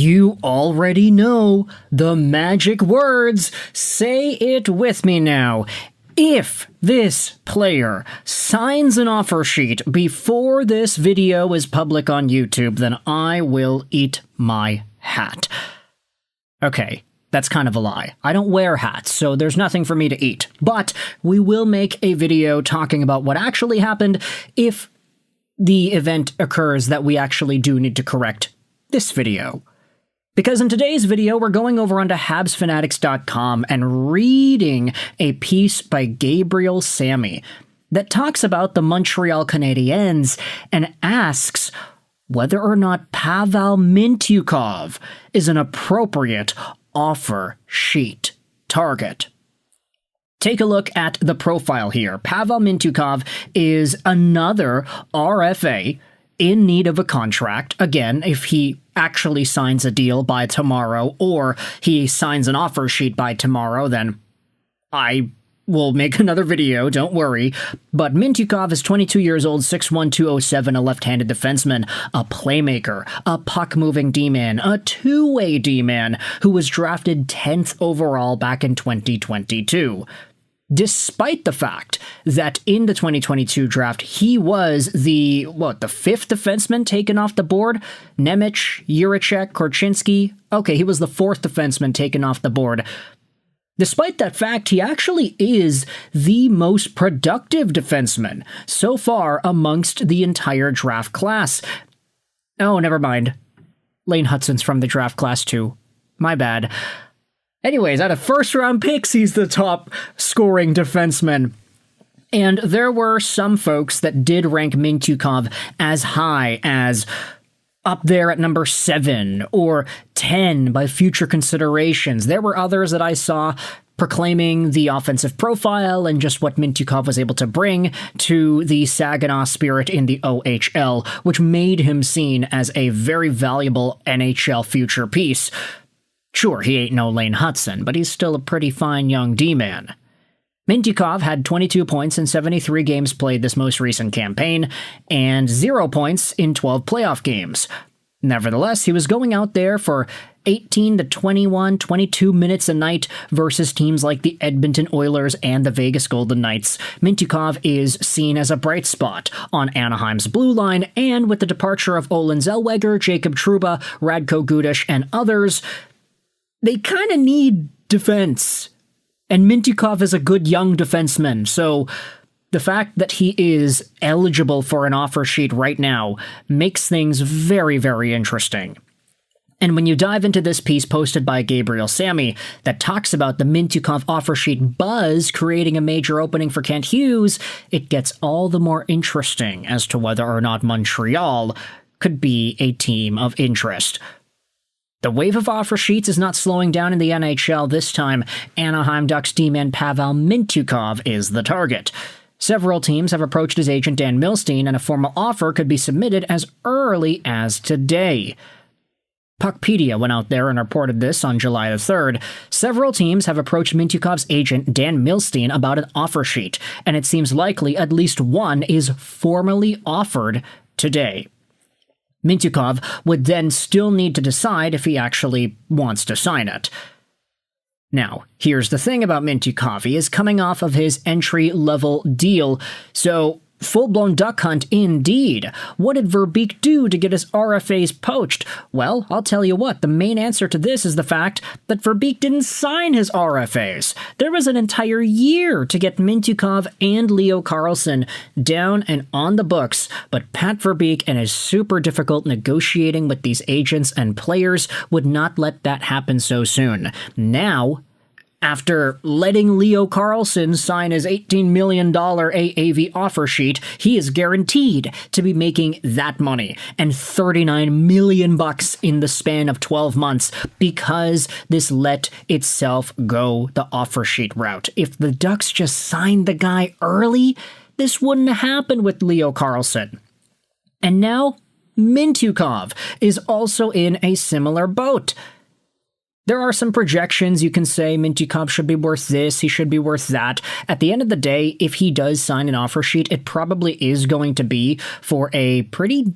You already know the magic words. Say it with me now. If this player signs an offer sheet before this video is public on YouTube, then I will eat my hat. Okay, that's kind of a lie. I don't wear hats, so there's nothing for me to eat. But we will make a video talking about what actually happened if the event occurs that we actually do need to correct this video. Because in today's video, we're going over onto HabsFanatics.com and reading a piece by Gabriel Sammy that talks about the Montreal Canadiens and asks whether or not Pavel Mintyukov is an appropriate offer sheet target. Take a look at the profile here. Pavel Mintyukov is another RFA in need of a contract. Again, if he actually signs a deal by tomorrow or he signs an offer sheet by tomorrow, then I will make another video, don't worry. But Mintyukov is 22 years old, 6'1", 207, a left-handed defenseman, a playmaker, a puck-moving D-man, a two-way D-man who was drafted 10th overall back in 2022. Despite the fact that in the 2022 draft, he was the fifth defenseman taken off the board? Nemec, Juracek, Korchinski? Okay, he was the fourth defenseman taken off the board. Despite that fact, he actually is the most productive defenseman so far amongst the entire draft class. Oh, never mind. Lane Hutson's from the draft class too. My bad. Anyways, out of first-round picks, he's the top scoring defenseman. And there were some folks that did rank Mintyukov as high as up there at number 7 or 10 by future considerations. There were others that I saw proclaiming the offensive profile and just what Mintyukov was able to bring to the Saginaw Spirit in the OHL, which made him seen as a very valuable NHL future piece. Sure, he ain't no Lane Hutson, but he's still a pretty fine young D-man. Mintyukov had 22 points in 73 games played this most recent campaign, and 0 points in 12 playoff games. Nevertheless, he was going out there for 18 to 21, 22 minutes a night versus teams like the Edmonton Oilers and the Vegas Golden Knights. Mintyukov is seen as a bright spot on Anaheim's blue line, and with the departure of Olen Zellweger, Jacob Trouba, Radko Gudas, and others, they kind of need defense. And Mintyukov is a good young defenseman, so the fact that he is eligible for an offer sheet right now makes things very, very interesting. And when you dive into this piece posted by Gabriel Sammy that talks about the Mintyukov offer sheet buzz creating a major opening for Kent Hughes, it gets all the more interesting as to whether or not Montreal could be a team of interest. The wave of offer sheets is not slowing down in the NHL this time. Anaheim Ducks D-man Pavel Mintyukov is the target. Several teams have approached his agent Dan Milstein, and a formal offer could be submitted as early as today. Puckpedia went out there and reported this on July the 3rd. Several teams have approached Mintyukov's agent Dan Milstein about an offer sheet, and it seems likely at least one is formally offered today. Mintyukov would then still need to decide if he actually wants to sign it. Now, here's the thing about Mintyukov. He is coming off of his entry-level deal, so full-blown duck hunt indeed. What did Verbeek do to get his RFAs poached? Well, I'll tell you what, the main answer to this is the fact that Verbeek didn't sign his RFAs. There was an entire year to get Mintyukov and Leo Carlson down and on the books, but Pat Verbeek and his super difficult negotiating with these agents and players would not let that happen so soon. Now, after letting Leo Carlson sign his $18 million AAV offer sheet, he is guaranteed to be making that money and $39 million in the span of 12 months because this let itself go the offer sheet route. If the Ducks just signed the guy early, this wouldn't happen with Leo Carlson. And now, Mintyukov is also in a similar boat. There are some projections. You can say Mintyukov should be worth this, he should be worth that. At the end of the day, if he does sign an offer sheet, it probably is going to be for a pretty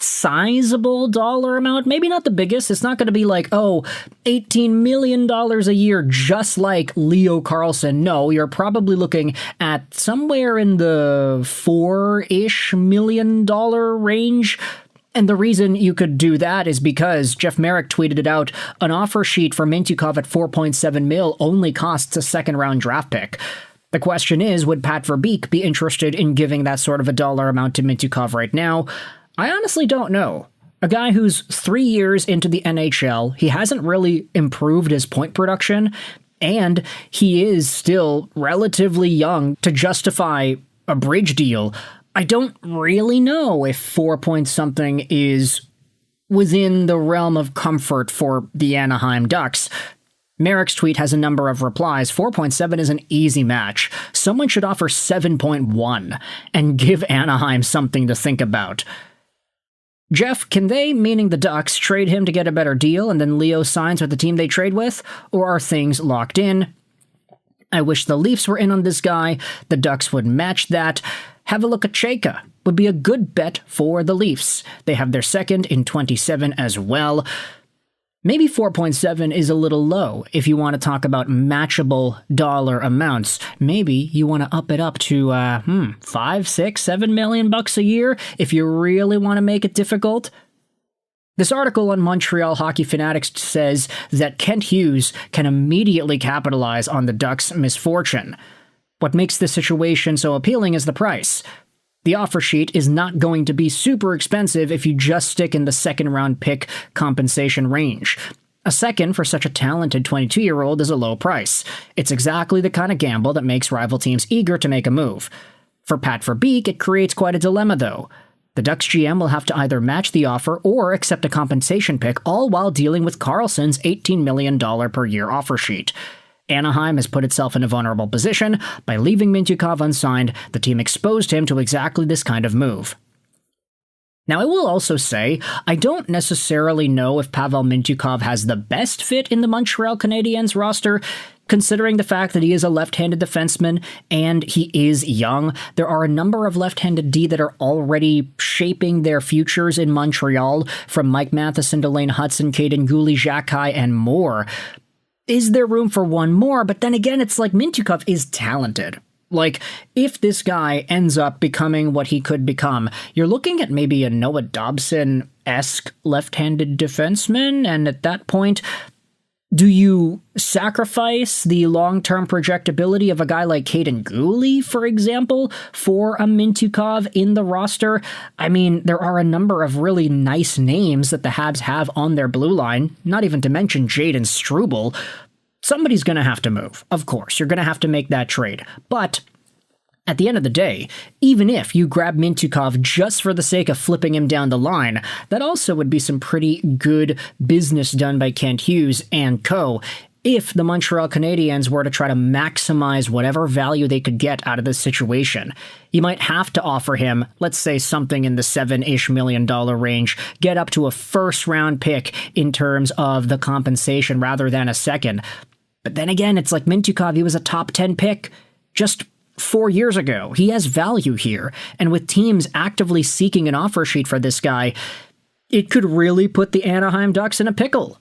sizable dollar amount. Maybe not the biggest. It's not going to be like, oh, $18 million a year, just like Leo Carlson. No, you're probably looking at somewhere in the $4-ish million range. And the reason you could do that is because Jeff Merrick tweeted it out. An offer sheet for Mintyukov at $4.7 million only costs a second-round draft pick. The question is, would Pat Verbeek be interested in giving that sort of a dollar amount to Mintyukov right now? I honestly don't know. A guy who's 3 years into the NHL, he hasn't really improved his point production, and he is still relatively young to justify a bridge deal. I don't really know if 4 point something is within the realm of comfort for the Anaheim Ducks. Merrick's tweet has a number of replies. 4.7 is an easy match. Someone should offer 7.1 and give Anaheim something to think about. Jeff, can they, meaning the Ducks, trade him to get a better deal and then Leo signs with the team they trade with? Or are things locked in? I wish the Leafs were in on this guy. The Ducks would match that. Have a look at Chayka. Would be a good bet for the Leafs. They have their second in 27 as well. Maybe 4.7 is a little low if you want to talk about matchable dollar amounts. Maybe you want to up it up to, $5, $6, $7 million bucks a year if you really want to make it difficult. This article on Montreal Hockey Fanatics says that Kent Hughes can immediately capitalize on the Ducks' misfortune. What makes this situation so appealing is the price. The offer sheet is not going to be super expensive if you just stick in the second-round pick compensation range. A second for such a talented 22-year-old is a low price. It's exactly the kind of gamble that makes rival teams eager to make a move. For Pat Verbeek, it creates quite a dilemma, though. The Ducks GM will have to either match the offer or accept a compensation pick, all while dealing with Carlson's $18 million per year offer sheet. Anaheim has put itself in a vulnerable position. By leaving Mintyukov unsigned, the team exposed him to exactly this kind of move. Now, I will also say, I don't necessarily know if Pavel Mintyukov has the best fit in the Montreal Canadiens roster, considering the fact that he is a left-handed defenseman and he is young. There are a number of left-handed D that are already shaping their futures in Montreal, from Mike Matheson to Lane Hudson, Caden Gooley, Xhekaj, and more. Is there room for one more? But then again, it's like Mintyukov is talented. Like, if this guy ends up becoming what he could become, you're looking at maybe a Noah Dobson-esque left-handed defenseman, and at that point, do you sacrifice the long-term projectability of a guy like Caden Gooley, for example, for a Mintyukov in the roster? I mean, there are a number of really nice names that the Habs have on their blue line, not even to mention Jaden Struble. Somebody's going to have to move, of course. You're going to have to make that trade. But at the end of the day, even if you grab Mintyukov just for the sake of flipping him down the line, that also would be some pretty good business done by Kent Hughes and co. if the Montreal Canadiens were to try to maximize whatever value they could get out of this situation. You might have to offer him, let's say, something in the $7-ish million range, get up to a first-round pick in terms of the compensation rather than a second. But then again, it's like Mintyukov, he was a top 10 pick just 4 years ago. He has value here, and with teams actively seeking an offer sheet for this guy, it could really put the Anaheim Ducks in a pickle.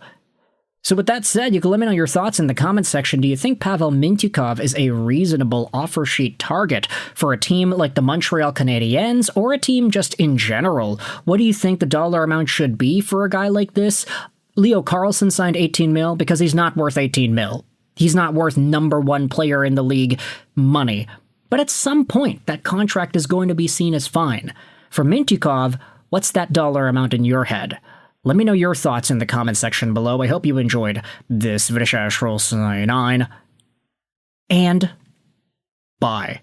So with that said, you can let me know your thoughts in the comments section. Do you think Pavel Mintyukov is a reasonable offer sheet target for a team like the Montreal Canadiens, or a team just in general? What do you think the dollar amount should be for a guy like this? Leo Carlson signed 18 mil because he's not worth 18 mil. He's not worth number one player in the league money. But at some point, that contract is going to be seen as fine. For Mintyukov, what's that dollar amount in your head? Let me know your thoughts in the comment section below. I hope you enjoyed this video. And bye.